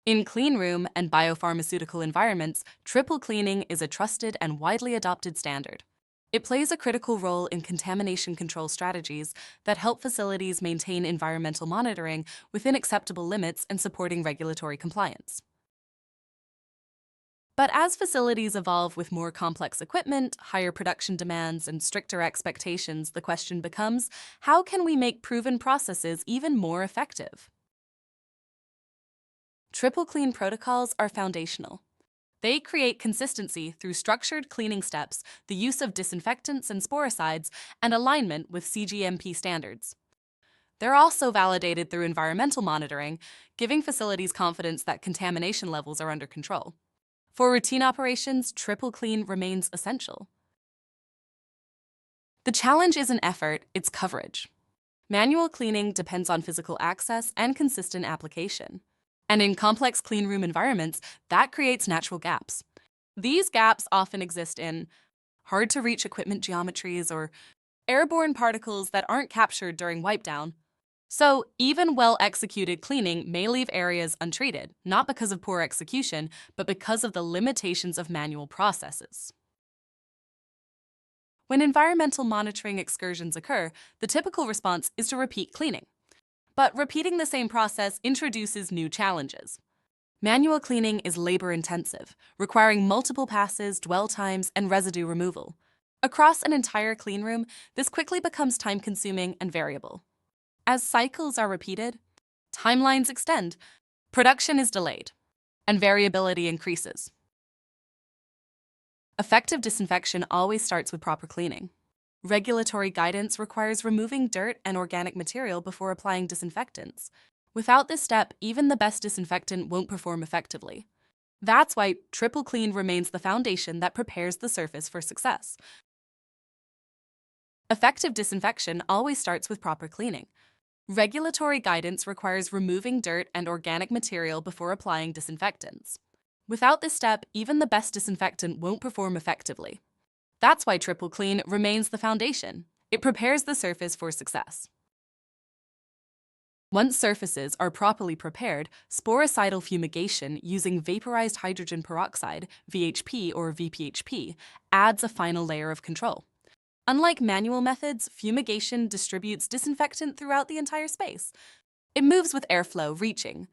In cleanroom and biopharmaceutical environments, triple cleaning is a trusted and widely adopted standard. It plays a critical role in contamination control strategies that help facilities maintain environmental monitoring within acceptable limits and supporting regulatory compliance. But as facilities evolve with more complex equipment, higher production demands, and stricter expectations, the question becomes, how can we make proven processes even more effective? Triple clean protocols are foundational. They create consistency through structured cleaning steps, the use of disinfectants and sporicides, and alignment with CGMP standards. They're also validated through environmental monitoring, giving facilities confidence that contamination levels are under control. For routine operations, triple clean remains essential. The challenge isn't effort, it's coverage. Manual cleaning depends on physical access and consistent application. And in complex cleanroom environments, that creates natural gaps. These gaps often exist in hard-to-reach equipment geometries or airborne particles that aren't captured during wipe-down. So even well-executed cleaning may leave areas untreated, not because of poor execution, but because of the limitations of manual processes. When environmental monitoring excursions occur, the typical response is to repeat cleaning. But repeating the same process introduces new challenges. Manual cleaning is labor-intensive, requiring multiple passes, dwell times, and residue removal. Across an entire cleanroom, this quickly becomes time-consuming and variable. As cycles are repeated, timelines extend, production is delayed, and variability increases. Effective disinfection always starts with proper cleaning. Regulatory guidance requires removing dirt and organic material before applying disinfectants. Without this step, even the best disinfectant won't perform effectively. That's why triple clean remains the foundation that prepares the surface for success. Effective disinfection always starts with proper cleaning. Regulatory guidance requires removing dirt and organic material before applying disinfectants. Without this step, even the best disinfectant won't perform effectively. That's why triple clean remains the foundation. It prepares the surface for success. Once surfaces are properly prepared, sporicidal fumigation using vaporized hydrogen peroxide, VHP or VPHP, adds a final layer of control. Unlike manual methods, fumigation distributes disinfectant throughout the entire space. It moves with airflow, reaching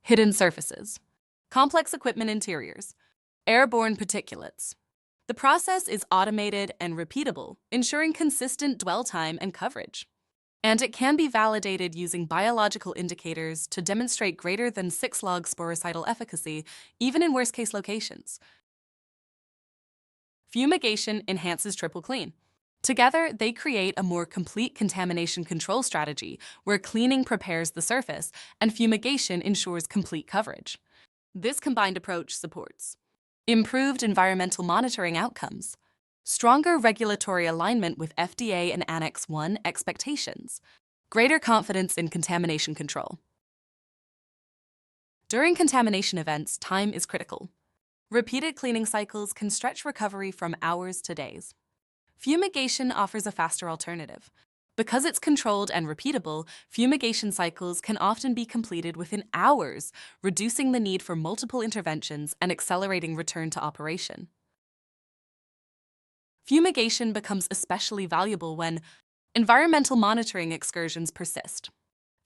hidden surfaces, complex equipment interiors, airborne particulates. The process is automated and repeatable, ensuring consistent dwell time and coverage. And it can be validated using biological indicators to demonstrate greater than 6-log sporicidal efficacy, even in worst-case locations. Fumigation enhances triple clean. Together, they create a more complete contamination control strategy where cleaning prepares the surface and fumigation ensures complete coverage. This combined approach supports improved environmental monitoring outcomes, stronger regulatory alignment with FDA and Annex 1 expectations, greater confidence in contamination control. During contamination events, time is critical. Repeated cleaning cycles can stretch recovery from hours to days. Fumigation offers a faster alternative. Because it's controlled and repeatable, fumigation cycles can often be completed within hours, reducing the need for multiple interventions and accelerating return to operation. Fumigation becomes especially valuable when environmental monitoring excursions persist.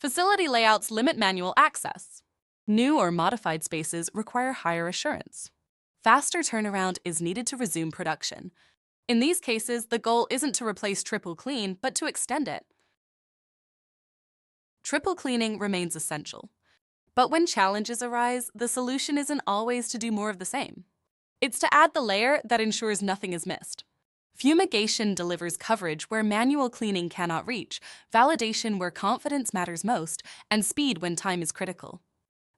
Facility layouts limit manual access. New or modified spaces require higher assurance. Faster turnaround is needed to resume production. In these cases, the goal isn't to replace triple clean, but to extend it. Triple cleaning remains essential. But when challenges arise, the solution isn't always to do more of the same. It's to add the layer that ensures nothing is missed. Fumigation delivers coverage where manual cleaning cannot reach, validation where confidence matters most, and speed when time is critical.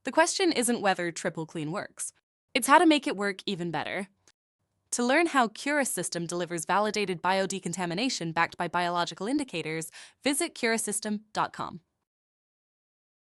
The question isn't whether triple clean works. It's how to make it work even better. To learn how Cura's system delivers validated biodecontamination backed by biological indicators, visit curasystem.com.